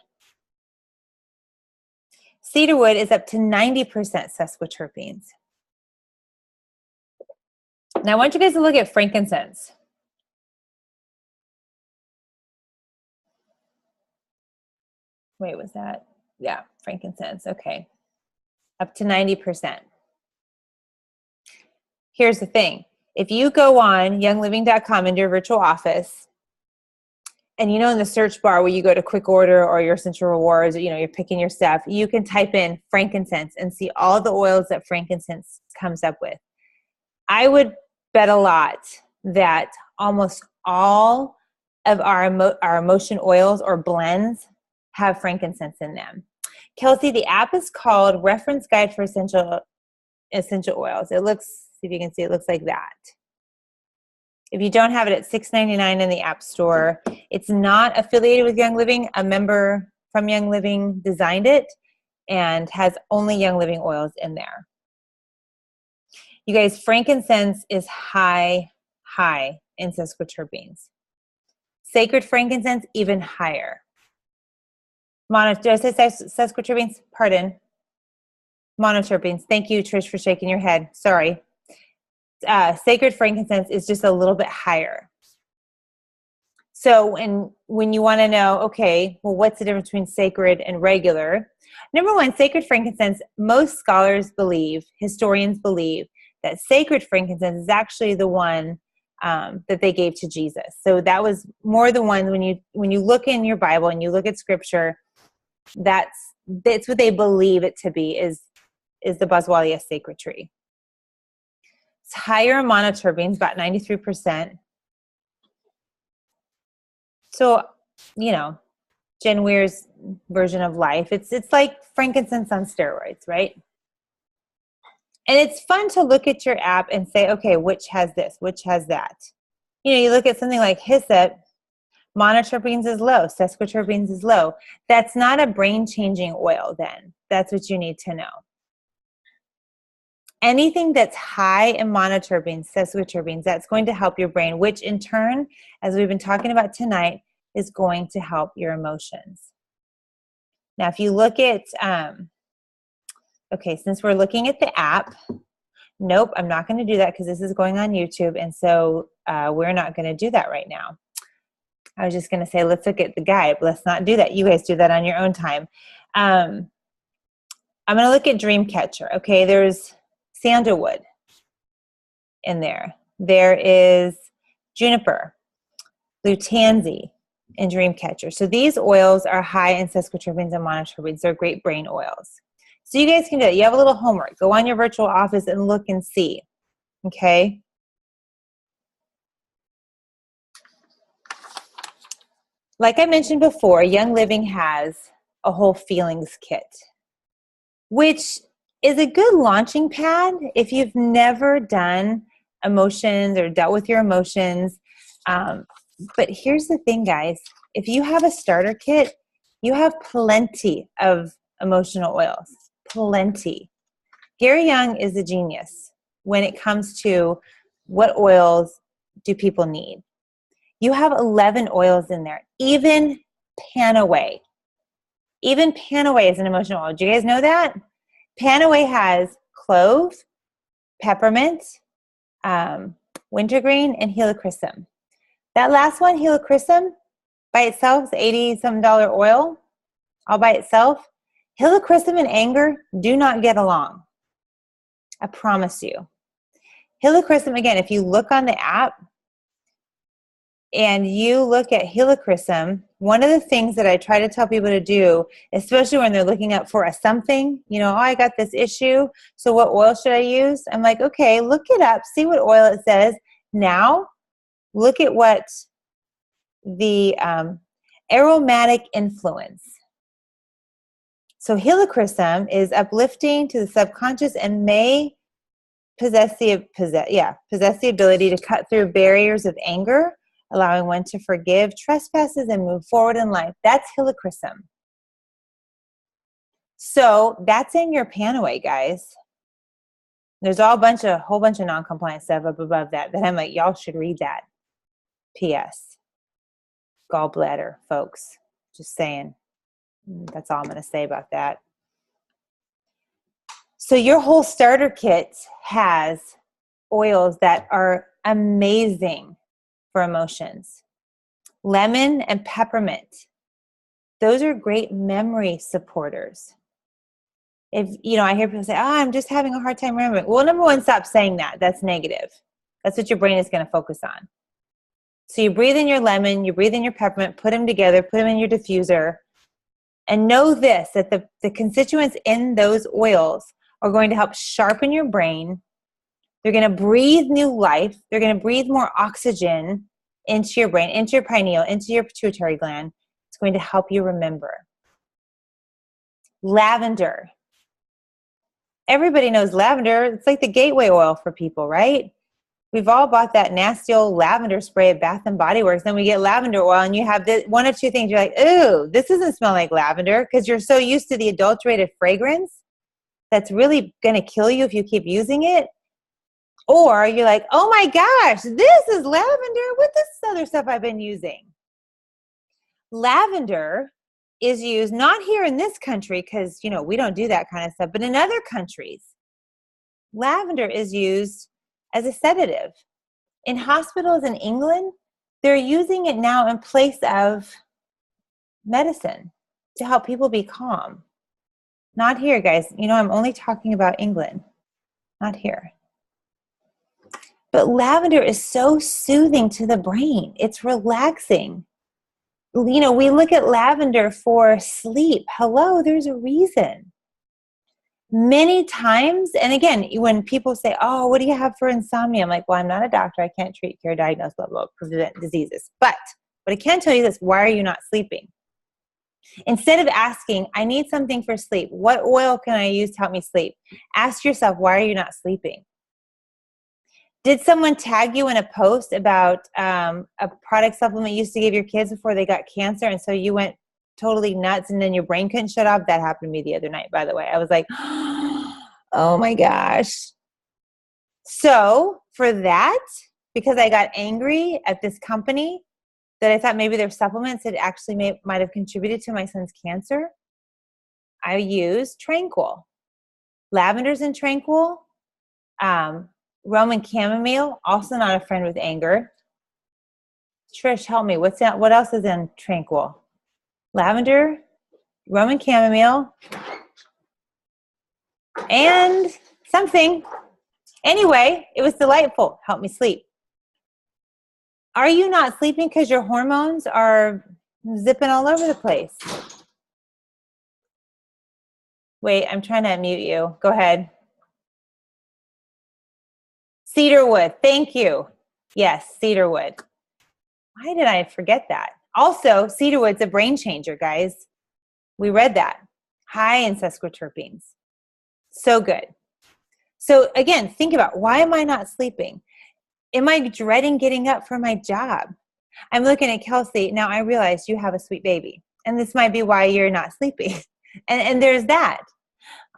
Cedarwood is up to 90% sesquiterpenes. Now I want you guys to look at frankincense. Wait, was that? Yeah, frankincense. Okay. Up to 90%. Here's the thing. If you go on youngliving.com into your virtual office, and you know in the search bar where you go to quick order or your Central Rewards, you know, you're picking your stuff, you can type in frankincense and see all the oils that frankincense comes up with. I would bet a lot that almost all of our emotion oils or blends have frankincense in them. Kelsey, the app is called Reference Guide for Essential Oils. It looks, see if you can see, it looks like that. If you don't have it, it's $6.99 in the App Store. It's not affiliated with Young Living. A member from Young Living designed it and has only Young Living oils in there. You guys, frankincense is high in sesquiterpenes. Sacred frankincense, even higher. Did I say sesquiterpenes? Pardon. Monoterpenes. Thank you, Trish, for shaking your head. Sorry. Sacred frankincense is just a little bit higher. So when you want to know, okay, well, what's the difference between sacred and regular? Number one, sacred frankincense, most scholars believe, historians believe, that sacred frankincense is actually the one that they gave to Jesus. So that was more the one when you look in your Bible and you look at scripture, that's what they believe it to be, is the Boswellia sacred tree. It's higher in monoterpenes, about 93%. So, you know, Jen Weir's version of life. It's like frankincense on steroids, right? And it's fun to look at your app and say, okay, which has this, which has that. You know, you look at something like hyssop, monoterpenes is low, sesquiterpenes is low. That's not a brain-changing oil then. That's what you need to know. Anything that's high in monoterpenes, sesquiterpenes, that's going to help your brain, which in turn, as we've been talking about tonight, is going to help your emotions. Now, if you look at, okay, since we're looking at the app, nope, I'm not going to do that because this is going on YouTube, and so we're not going to do that right now. I was just going to say, let's look at the guide. Let's not do that. You guys do that on your own time. I'm going to look at Dreamcatcher. Okay, there's sandalwood in there. There is juniper, lutanzi, and Dreamcatcher. So these oils are high in sesquiterpenes and monoterpenes. They're great brain oils. So you guys can do it. You have a little homework. Go on your virtual office and look and see. Okay? Like I mentioned before, Young Living has a whole feelings kit, which is a good launching pad if you've never done emotions or dealt with your emotions. But here's the thing, guys. If you have a starter kit, you have plenty of emotional oils. Plenty. Gary Young is a genius when it comes to what oils do people need. You have 11 oils in there. Even Panaway. Even Panaway is an emotional oil. Do you guys know that? Panaway has clove, peppermint, wintergreen, and helichrysum. That last one, helichrysum, by itself is $80-some oil, all by itself. Helichrysum and anger do not get along. I promise you. Helichrysum, again, if you look on the app and you look at helichrysum, one of the things that I try to tell people to do, especially when they're looking up for a something, oh, I got this issue, so what oil should I use? I'm like, okay, look it up, see what oil it says. Now, look at what the aromatic influence. So helichrysum is uplifting to the subconscious and may possess the ability to cut through barriers of anger, allowing one to forgive trespasses and move forward in life. That's helichrysum. So that's in your Panaway, guys. There's a whole bunch of non-compliant stuff up above that I'm like, y'all should read that. P.S. Gallbladder, folks. Just saying. That's all I'm going to say about that. So your whole starter kit has oils that are amazing for emotions. Lemon and peppermint. Those are great memory supporters. If, I hear people say, I'm just having a hard time remembering. Well, number one, stop saying that. That's negative. That's what your brain is going to focus on. So you breathe in your lemon, you breathe in your peppermint, put them together, put them in your diffuser, and know this, that the constituents in those oils are going to help sharpen your brain. They're going to breathe new life. They're going to breathe more oxygen into your brain, into your pineal, into your pituitary gland. It's going to help you remember. Lavender. Everybody knows lavender. It's like the gateway oil for people, right? We've all bought that nasty old lavender spray at Bath and Body Works. Then we get lavender oil and you have one of two things. You're like, ooh, this doesn't smell like lavender, because you're so used to the adulterated fragrance that's really going to kill you if you keep using it. Or you're like, oh my gosh, this is lavender with this other stuff I've been using. Lavender is used not here in this country, because we don't do that kind of stuff, but in other countries, lavender is used as a sedative. In hospitals in England, they're using it now in place of medicine to help people be calm. Not here, guys. I'm only talking about England, not here. But lavender is so soothing to the brain. It's relaxing. We look at lavender for sleep. Hello, there's a reason. Many times, and again, when people say, oh, what do you have for insomnia? I'm like, well, I'm not a doctor. I can't treat, cure, diagnose, blah, blah, prevent diseases. But what I can tell you is, why are you not sleeping? Instead of asking, I need something for sleep, what oil can I use to help me sleep? Ask yourself, why are you not sleeping? Did someone tag you in a post about a product supplement you used to give your kids before they got cancer, and so you went totally nuts and then your brain couldn't shut off? That happened to me the other night, by the way. I was like, oh my gosh. So for that, because I got angry at this company that I thought maybe their supplements had actually might have contributed to my son's cancer, I used Tranquil. Lavender's in Tranquil. Roman chamomile, also not a friend with anger. Trish, help me. What else is in Tranquil? Lavender, Roman chamomile, and something. Anyway, it was delightful. Helped me sleep. Are you not sleeping because your hormones are zipping all over the place? Wait, I'm trying to unmute you. Go ahead. Cedarwood. Thank you. Yes, cedarwood. Why did I forget that? Also, cedarwood's a brain changer, guys. We read that. High in sesquiterpenes. So good. So again, think about, why am I not sleeping? Am I dreading getting up for my job? I'm looking at Kelsey. Now I realize you have a sweet baby, and this might be why you're not sleeping. And there's that.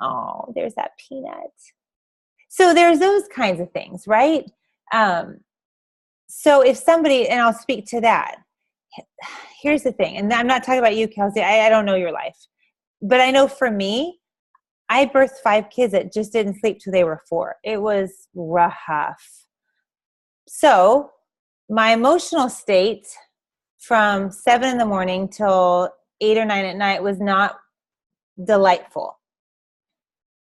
Oh, there's that peanut. So there's those kinds of things, right? So if somebody, and I'll speak to that. Here's the thing, and I'm not talking about you, Kelsey. I don't know your life. But I know for me, I birthed 5 kids that just didn't sleep till they were 4. It was rough. So my emotional state from 7 in the morning till 8 or 9 at night was not delightful.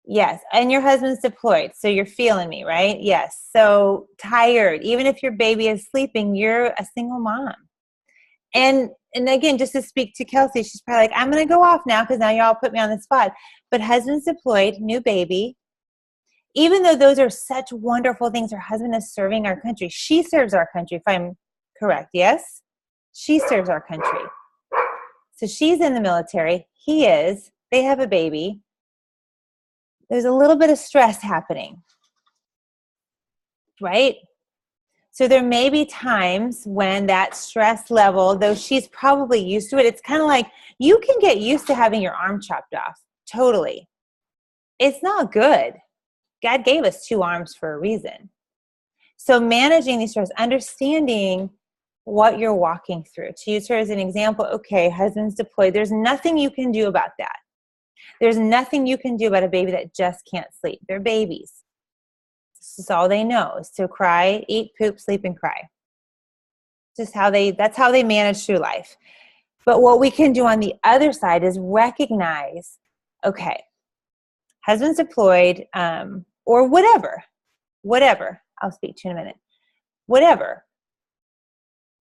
Yes. And your husband's deployed, so you're feeling me, right? Yes. So tired. Even if your baby is sleeping, you're a single mom. And again, just to speak to Kelsey, she's probably like, I'm going to go off now because now y'all put me on the spot. But husband's deployed, new baby. Even though those are such wonderful things, her husband is serving our country. She serves our country, if I'm correct. Yes? She serves our country. So she's in the military. He is. They have a baby. There's a little bit of stress happening, right? So there may be times when that stress level, though she's probably used to it, it's kind of like you can get used to having your arm chopped off. Totally. It's not good. God gave us 2 arms for a reason. So managing these stress, understanding what you're walking through. To use her as an example, okay, husband's deployed. There's nothing you can do about that. There's nothing you can do about a baby that just can't sleep. They're babies. This is all they know, is to cry, eat, poop, sleep, and cry. That's how they manage through life. But what we can do on the other side is recognize, okay, husband's deployed, or whatever, I'll speak to you in a minute, whatever.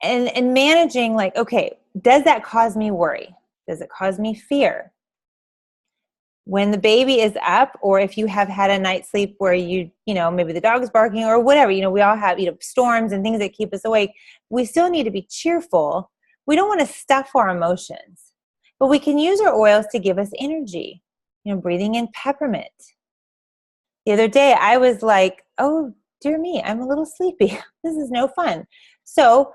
And managing, like, okay, does that cause me worry? Does it cause me fear? When the baby is up, or if you have had a night's sleep where maybe the dog is barking or whatever, we all have, storms and things that keep us awake. We still need to be cheerful. We don't want to stuff our emotions, but we can use our oils to give us energy. Breathing in peppermint. The other day I was like, oh, dear me, I'm a little sleepy. This is no fun. So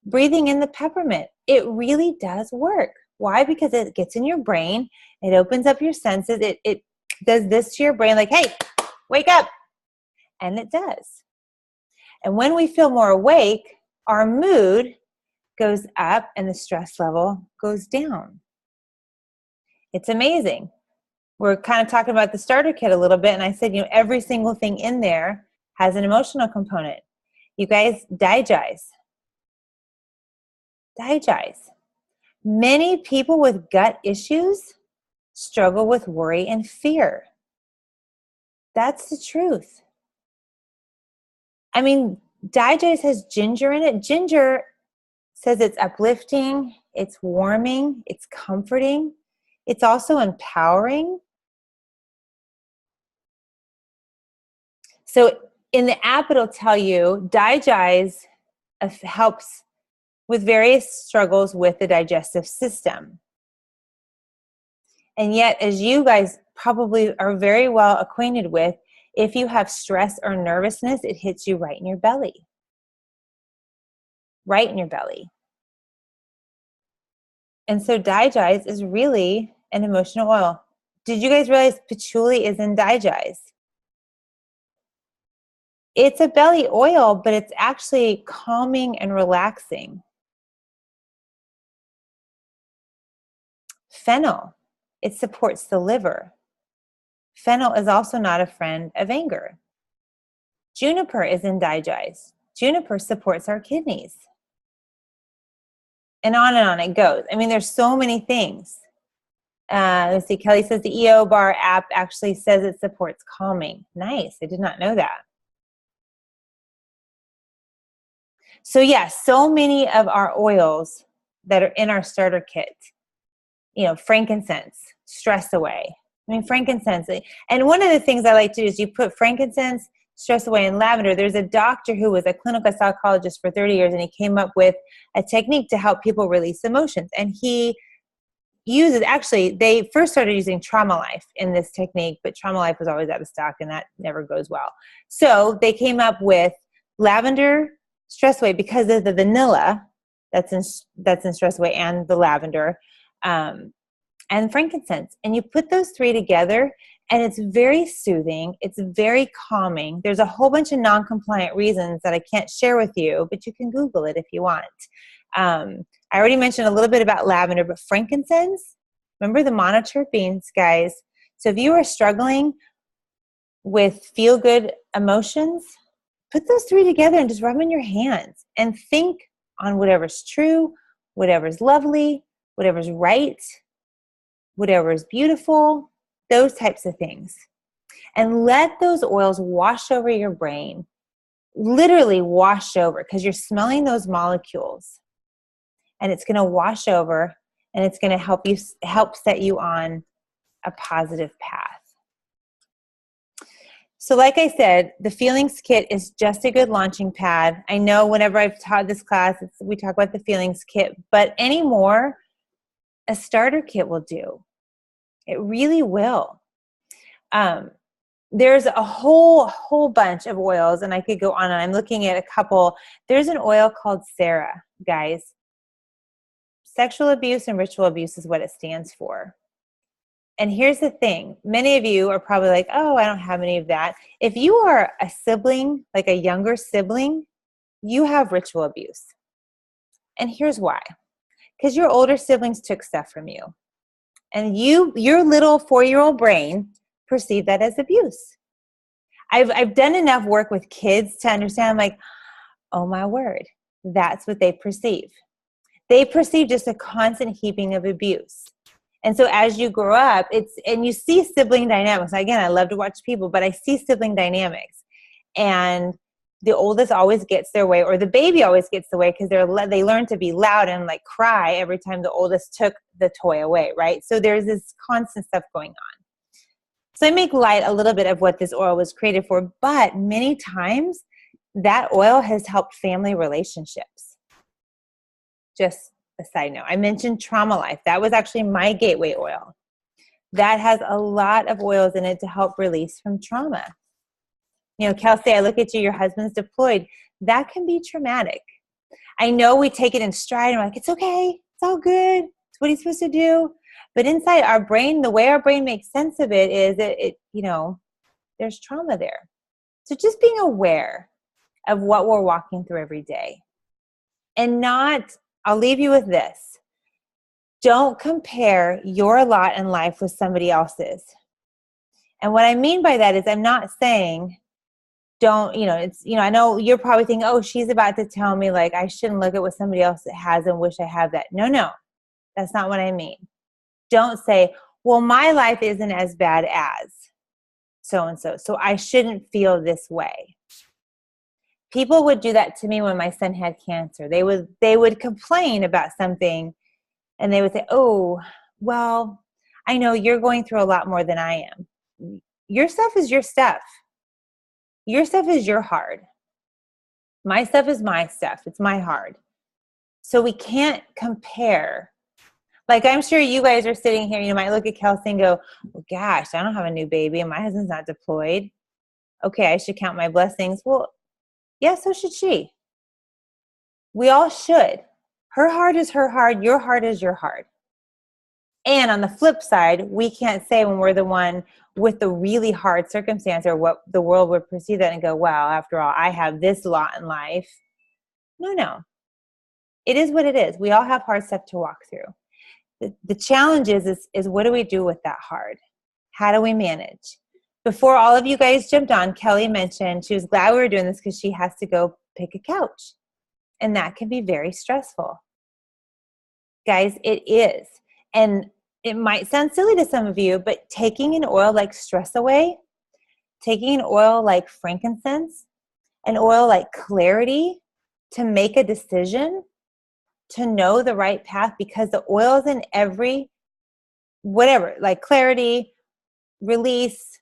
breathing in the peppermint, it really does work. Why? Because it gets in your brain. It opens up your senses. It does this to your brain, like, hey, wake up. And it does. And when we feel more awake, our mood goes up and the stress level goes down. It's amazing. We're kind of talking about the starter kit a little bit. And I said, every single thing in there has an emotional component. You guys, Digize. Many people with gut issues struggle with worry and fear. That's the truth. I mean, Digize has ginger in it. Ginger says it's uplifting, it's warming, it's comforting. It's also empowering. So in the app, it'll tell you Digize helps with various struggles with the digestive system. And yet, as you guys probably are very well acquainted with, if you have stress or nervousness, it hits you right in your belly. Right in your belly. And so Digize is really an emotional oil. Did you guys realize patchouli is in Digize? It's a belly oil, but it's actually calming and relaxing. Fennel, it supports the liver. Fennel is also not a friend of anger. Juniper is in Digize. Juniper supports our kidneys. And on it goes. I mean, there's so many things. Let's see, Kelly says the EO Bar app actually says it supports calming. Nice, I did not know that. So yes, so many of our oils that are in our starter kit, frankincense, stress away. I mean, frankincense. And one of the things I like to do is you put frankincense, stress away in lavender. There's a doctor who was a clinical psychologist for 30 years, and he came up with a technique to help people release emotions. And he uses, actually, they first started using Trauma Life in this technique, but Trauma Life was always out of stock, and that never goes well. So they came up with lavender stress away because of the vanilla that's in stress away, and the lavender, and frankincense. And you put those three together, and it's very soothing. It's very calming. There's a whole bunch of non-compliant reasons that I can't share with you, but you can Google it if you want. I already mentioned a little bit about lavender, but frankincense, remember the monoterpenes, guys. So if you are struggling with feel-good emotions, put those three together and just rub them in your hands and think on whatever's true, whatever's lovely, whatever's right, whatever's beautiful, those types of things. And let those oils wash over your brain, literally wash over, because you're smelling those molecules. And it's going to wash over, and it's going to help set you on a positive path. So like I said, the Feelings Kit is just a good launching pad. I know whenever I've taught this class, we talk about the Feelings Kit, but anymore, a starter kit will do. It really will. There's a whole bunch of oils, and I could go on, and I'm looking at a couple. There's an oil called Sarah, guys. Sexual abuse and ritual abuse is what it stands for. And here's the thing. Many of you are probably like, oh, I don't have any of that. If you are a sibling, like a younger sibling, you have ritual abuse. And here's why. Because your older siblings took stuff from you. And your little 4-year-old brain perceived that as abuse. I've done enough work with kids to understand, I'm like, oh my word, that's what they perceive. They perceive just a constant heaping of abuse. And so as you grow up, and you see sibling dynamics. Again, I love to watch people, but I see sibling dynamics. And the oldest always gets their way, or the baby always gets the way, because they learn to be loud and like cry every time the oldest took the toy away, right? So there's this constant stuff going on. So I make light a little bit of what this oil was created for, but many times that oil has helped family relationships. Just a side note. I mentioned Trauma Life. That was actually my gateway oil. That has a lot of oils in it to help release from trauma. You know, Kelsey, I look at you, your husband's deployed. That can be traumatic. I know we take it in stride and we're like, it's okay, it's all good, it's what he's supposed to do. But inside our brain, the way our brain makes sense of it is that there's trauma there. So just being aware of what we're walking through every day. And I'll leave you with this. Don't compare your lot in life with somebody else's. And what I mean by that is, I'm not saying I know you're probably thinking, oh, she's about to tell me like I shouldn't look at what somebody else has and wish I have that. No, that's not what I mean. Don't say, well, my life isn't as bad as so-and-so, so I shouldn't feel this way. People would do that to me when my son had cancer. They would complain about something, and they would say, oh, well, I know you're going through a lot more than I am. Your stuff is your stuff. Your stuff is your hard. My stuff is my stuff. It's my hard. So we can't compare. Like, I'm sure you guys are sitting here, you might look at Kelsey and go, well, gosh, I don't have a new baby and my husband's not deployed. Okay, I should count my blessings. Well, yeah, so should she. We all should. Her heart is her heart. Your heart is your heart. And on the flip side, we can't say when we're the one with the really hard circumstance or what the world would perceive that and go, wow, after all, I have this lot in life. No. It is what it is. We all have hard stuff to walk through. The challenge is what do we do with that hard? How do we manage? Before all of you guys jumped on, Kelly mentioned she was glad we were doing this because she has to go pick a couch. And that can be very stressful. Guys, it is. And it might sound silly to some of you, but taking an oil like Stress Away, taking an oil like frankincense, an oil like Clarity to make a decision, to know the right path, because the oils in every, whatever, like Clarity, Release,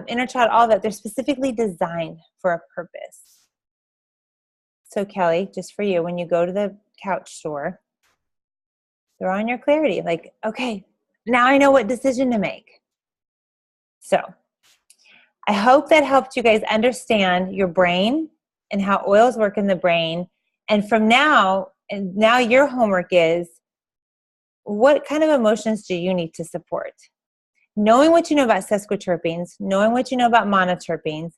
inner child, all that, they're specifically designed for a purpose. So Kelly, just for you, when you go to the couch store, throw on your clarity. Like, okay, now I know what decision to make. So I hope that helped you guys understand your brain and how oils work in the brain. And from now your homework is, what kind of emotions do you need to support? Knowing what you know about sesquiterpenes, knowing what you know about monoterpenes,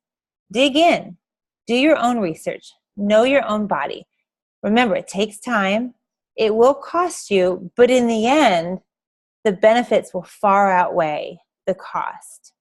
dig in. Do your own research. Know your own body. Remember, it takes time. It will cost you, but in the end, the benefits will far outweigh the cost.